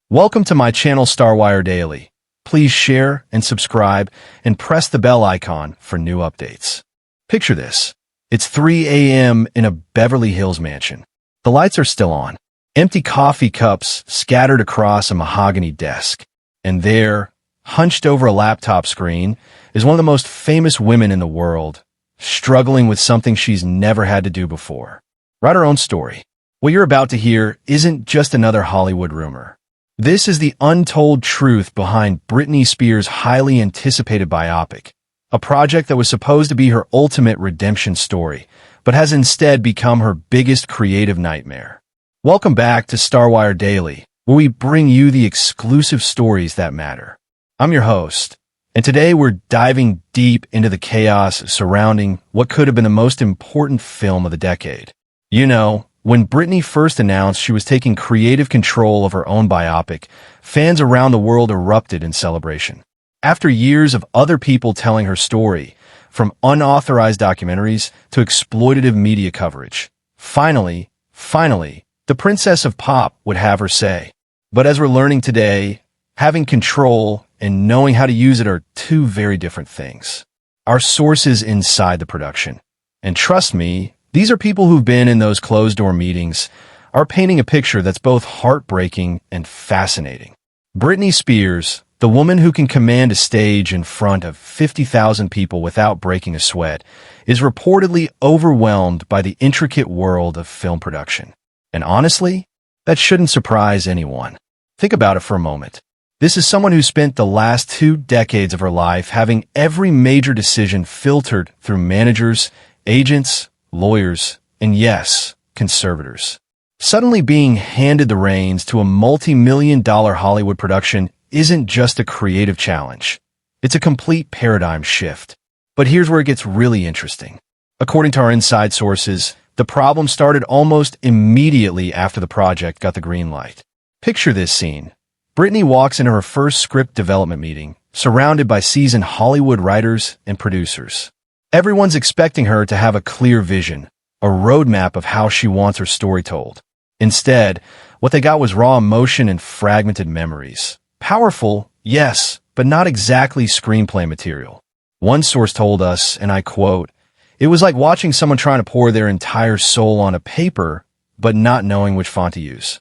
Welcome to my channel StarWire Daily. Please share and subscribe and press the bell icon for new updates. Picture this. It's 3 a.m. in a Beverly Hills mansion. The lights are still on. Empty coffee cups scattered across a mahogany desk. And there, hunched over a laptop screen, is one of the most famous women in the world, struggling with something she's never had to do before. Write her own story. What you're about to hear isn't just another Hollywood rumor. This is the untold truth behind Britney Spears' highly anticipated biopic, a project that was supposed to be her ultimate redemption story, but has instead become her biggest creative nightmare. Welcome back to StarWire Daily, where we bring you the exclusive stories that matter. I'm your host, and today we're diving deep into the chaos surrounding what could have been the most important film of the decade. You know, when Britney first announced she was taking creative control of her own biopic, fans around the world erupted in celebration. After years of other people telling her story, from unauthorized documentaries to exploitative media coverage, finally, the princess of pop would have her say. But as we're learning today, having control and knowing how to use it are two very different things. Our sources inside the production, and trust me, these are people who've been in those closed-door meetings, are painting a picture that's both heartbreaking and fascinating. Britney Spears, the woman who can command a stage in front of 50,000 people without breaking a sweat, is reportedly overwhelmed by the intricate world of film production. And honestly, that shouldn't surprise anyone. Think about it for a moment. This is someone who spent the last 2 decades of her life having every major decision filtered through managers, agents, lawyers, and yes, conservators. Suddenly being handed the reins to a multi-million-dollar Hollywood production isn't just a creative challenge. It's a complete paradigm shift. But here's where it gets really interesting. According to our inside sources, the problem started almost immediately after the project got the green light. Picture this scene. Britney walks into her first script development meeting, surrounded by seasoned Hollywood writers and producers. Everyone's expecting her to have a clear vision, a roadmap of how she wants her story told. Instead, what they got was raw emotion and fragmented memories. Powerful, yes, but not exactly screenplay material. One source told us, and I quote, "It was like watching someone trying to pour their entire soul on a paper, but not knowing which font to use."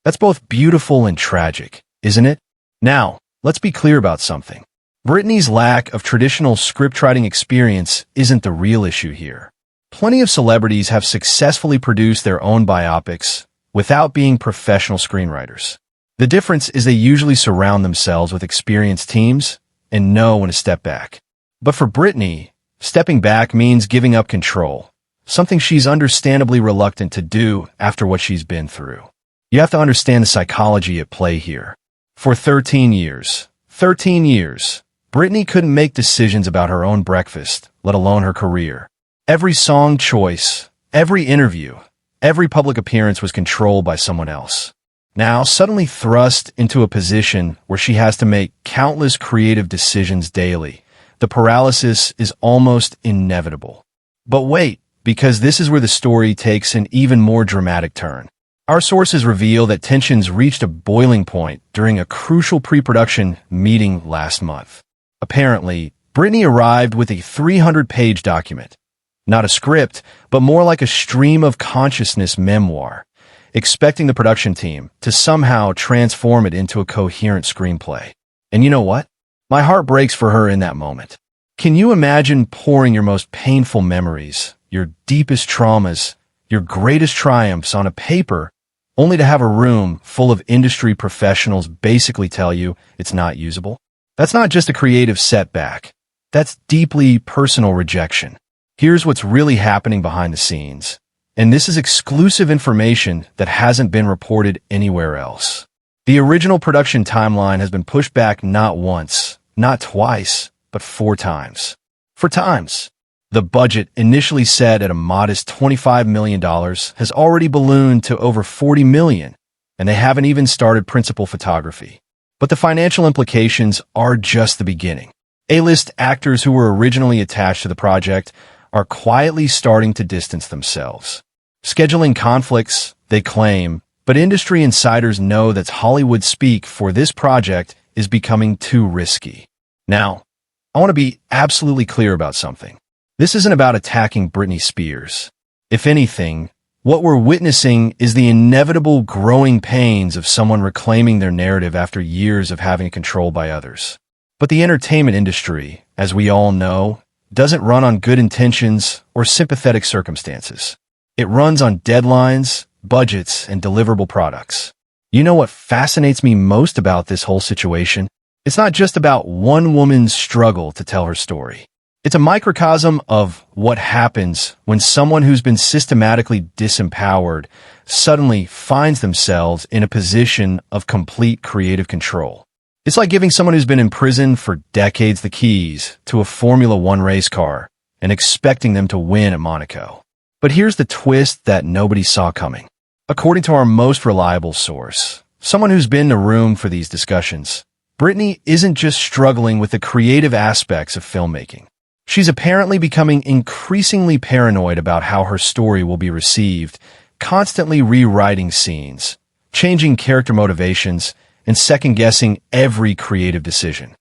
That's both beautiful and tragic, isn't it? Now, let's be clear about something. Britney's lack of traditional scriptwriting experience isn't the real issue here. Plenty of celebrities have successfully produced their own biopics without being professional screenwriters. The difference is they usually surround themselves with experienced teams and know when to step back. But for Britney, stepping back means giving up control, something she's understandably reluctant to do after what she's been through. You have to understand the psychology at play here. For 13 years, Britney couldn't make decisions about her own breakfast, let alone her career. Every song choice, every interview, every public appearance was controlled by someone else. Now, suddenly thrust into a position where she has to make countless creative decisions daily, the paralysis is almost inevitable. But wait, because this is where the story takes an even more dramatic turn. Our sources reveal that tensions reached a boiling point during a crucial pre-production meeting last month. Apparently, Britney arrived with a 300-page document. Not a script, but more like a stream of consciousness memoir, expecting the production team to somehow transform it into a coherent screenplay. And you know what? My heart breaks for her in that moment. Can you imagine pouring your most painful memories, your deepest traumas, your greatest triumphs on a paper, only to have a room full of industry professionals basically tell you it's not usable? That's not just a creative setback. That's deeply personal rejection. Here's what's really happening behind the scenes. And this is exclusive information that hasn't been reported anywhere else. The original production timeline has been pushed back not once, not twice, but 4 times. 4 times. The budget, initially set at a modest $25 million, has already ballooned to over $40 million, and they haven't even started principal photography. But the financial implications are just the beginning. A-list actors who were originally attached to the project are quietly starting to distance themselves. Scheduling conflicts, they claim, But industry insiders know that Hollywood speak for this project is becoming too risky. Now, I want to be absolutely clear about something. This isn't about attacking Britney Spears. If anything, what we're witnessing is the inevitable growing pains of someone reclaiming their narrative after years of having it controlled by others. But the entertainment industry, as we all know, doesn't run on good intentions or sympathetic circumstances. It runs on deadlines, budgets, and deliverable products. You know what fascinates me most about this whole situation? It's not just about one woman's struggle to tell her story. It's a microcosm of what happens when someone who's been systematically disempowered suddenly finds themselves in a position of complete creative control. It's like giving someone who's been in prison for decades the keys to a Formula One race car and expecting them to win at Monaco. But here's the twist that nobody saw coming. According to our most reliable source, someone who's been in the room for these discussions, Britney isn't just struggling with the creative aspects of filmmaking. She's apparently becoming increasingly paranoid about how her story will be received, constantly rewriting scenes, changing character motivations, and second-guessing every creative decision.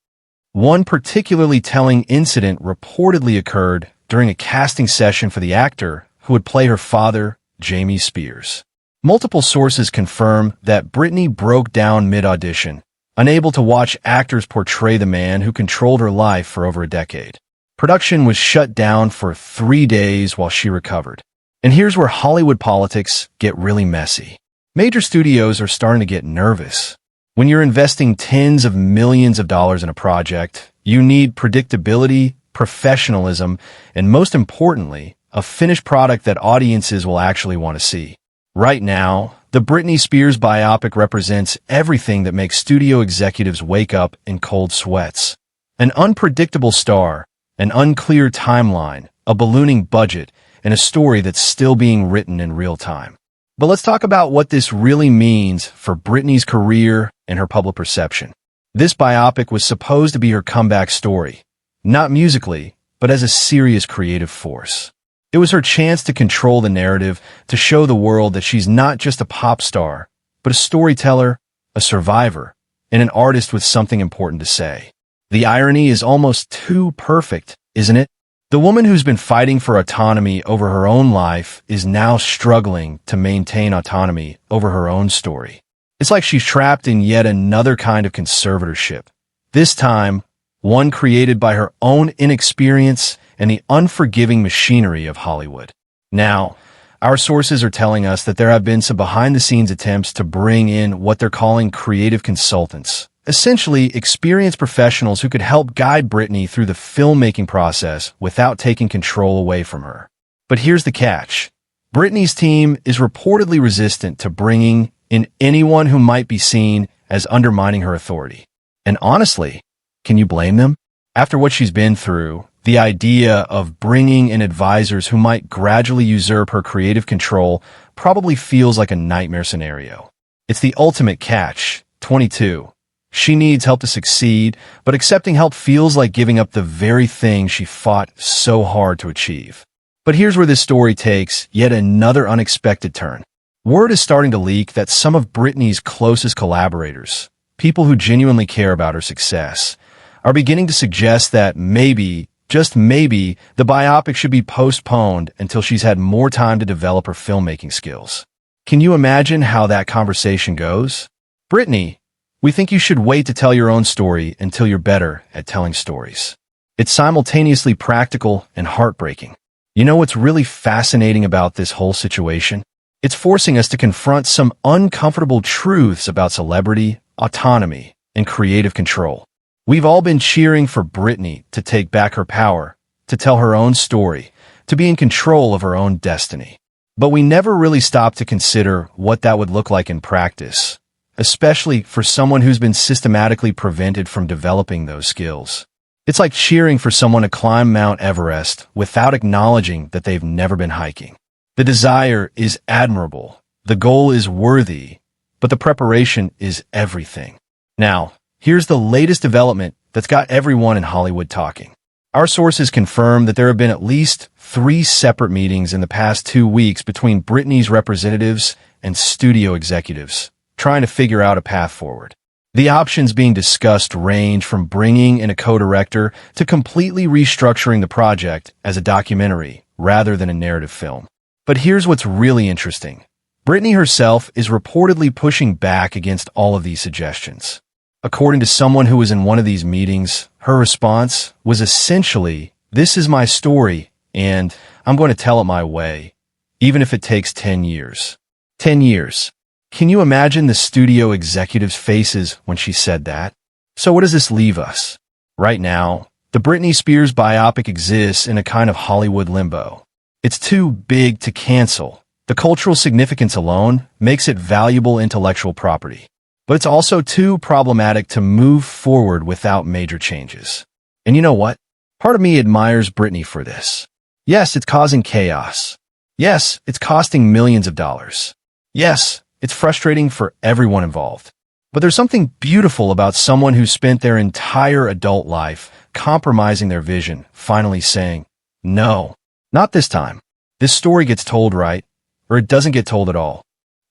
One particularly telling incident reportedly occurred during a casting session for the actor who would play her father, Jamie Spears. Multiple sources confirm that Britney broke down mid-audition, unable to watch actors portray the man who controlled her life for over a decade. Production was shut down for 3 days while she recovered. And here's where Hollywood politics get really messy. Major studios are starting to get nervous. When you're investing tens of millions of dollars in a project, you need predictability, professionalism, and most importantly, a finished product that audiences will actually want to see. Right now, the Britney Spears biopic represents everything that makes studio executives wake up in cold sweats. An unpredictable star, an unclear timeline, a ballooning budget, and a story that's still being written in real time. But let's talk about what this really means for Britney's career and her public perception. This biopic was supposed to be her comeback story, not musically, but as a serious creative force. It was her chance to control the narrative, to show the world that she's not just a pop star, but a storyteller, a survivor, and an artist with something important to say. The irony is almost too perfect, isn't it? The woman who's been fighting for autonomy over her own life is now struggling to maintain autonomy over her own story. It's like she's trapped in yet another kind of conservatorship. This time, one created by her own inexperience and the unforgiving machinery of Hollywood. Now, our sources are telling us that there have been some behind-the-scenes attempts to bring in what they're calling creative consultants. Essentially, experienced professionals who could help guide Britney through the filmmaking process without taking control away from her. But here's the catch. Britney's team is reportedly resistant to bringing in anyone who might be seen as undermining her authority. And honestly, can you blame them? After what she's been through, the idea of bringing in advisors who might gradually usurp her creative control probably feels like a nightmare scenario. It's the ultimate catch, 22. She needs help to succeed, but accepting help feels like giving up the very thing she fought so hard to achieve. But here's where this story takes yet another unexpected turn. Word is starting to leak that some of Britney's closest collaborators, people who genuinely care about her success, are beginning to suggest that maybe, just maybe, the biopic should be postponed until she's had more time to develop her filmmaking skills. Can you imagine how that conversation goes? Britney, we think you should wait to tell your own story until you're better at telling stories. It's simultaneously practical and heartbreaking. You know what's really fascinating about this whole situation? It's forcing us to confront some uncomfortable truths about celebrity, autonomy, and creative control. We've all been cheering for Britney to take back her power, to tell her own story, to be in control of her own destiny. But we never really stopped to consider what that would look like in practice, especially for someone who's been systematically prevented from developing those skills. It's like cheering for someone to climb Mount Everest without acknowledging that they've never been hiking. The desire is admirable, the goal is worthy, but the preparation is everything. Now, here's the latest development that's got everyone in Hollywood talking. Our sources confirm that there have been at least 3 separate meetings in the past 2 weeks between Britney's representatives and studio executives, trying to figure out a path forward. The options being discussed range from bringing in a co-director to completely restructuring the project as a documentary rather than a narrative film. But here's what's really interesting. Britney herself is reportedly pushing back against all of these suggestions. According to someone who was in one of these meetings, her response was essentially, "This is my story, and I'm going to tell it my way, even if it takes 10 years. 10 years. Can you imagine the studio executives' faces when she said that? So what does this leave us? Right now, the Britney Spears biopic exists in a kind of Hollywood limbo. It's too big to cancel. The cultural significance alone makes it valuable intellectual property. But it's also too problematic to move forward without major changes. And you know what? Part of me admires Britney for this. Yes, it's causing chaos. Yes, it's costing millions of dollars. Yes, it's frustrating for everyone involved. But there's something beautiful about someone who spent their entire adult life compromising their vision, finally saying, "No, not this time. This story gets told right, or it doesn't get told at all."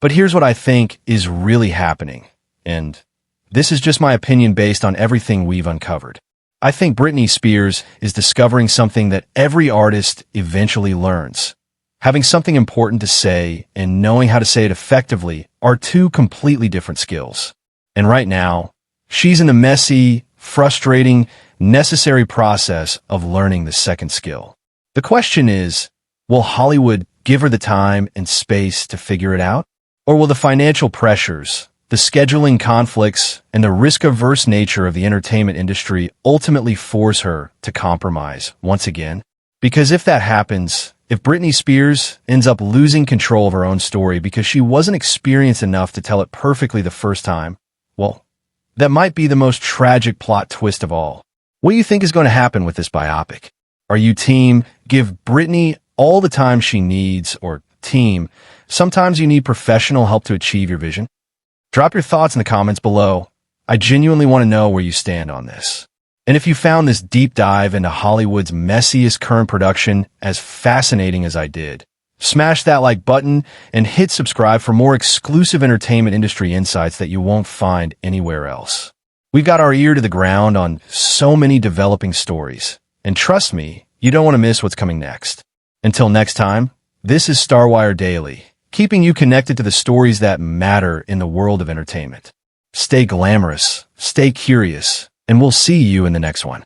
But here's what I think is really happening, and this is just my opinion based on everything we've uncovered. I think Britney Spears is discovering something that every artist eventually learns. Having something important to say and knowing how to say it effectively are 2 completely different skills. And right now, she's in the messy, frustrating, necessary process of learning the second skill. The question is, will Hollywood give her the time and space to figure it out? Or will the financial pressures, the scheduling conflicts, and the risk-averse nature of the entertainment industry ultimately force her to compromise once again? Because if that happens, if Britney Spears ends up losing control of her own story because she wasn't experienced enough to tell it perfectly the first time, well, that might be the most tragic plot twist of all. What do you think is going to happen with this biopic? Are you team, give Britney all the time she needs, or team, sometimes you need professional help to achieve your vision? Drop your thoughts in the comments below. I genuinely want to know where you stand on this. And if you found this deep dive into Hollywood's messiest current production as fascinating as I did, smash that like button and hit subscribe for more exclusive entertainment industry insights that you won't find anywhere else. We've got our ear to the ground on so many developing stories. And trust me, you don't want to miss what's coming next. Until next time, this is StarWire Daily, keeping you connected to the stories that matter in the world of entertainment. Stay glamorous, stay curious, and we'll see you in the next one.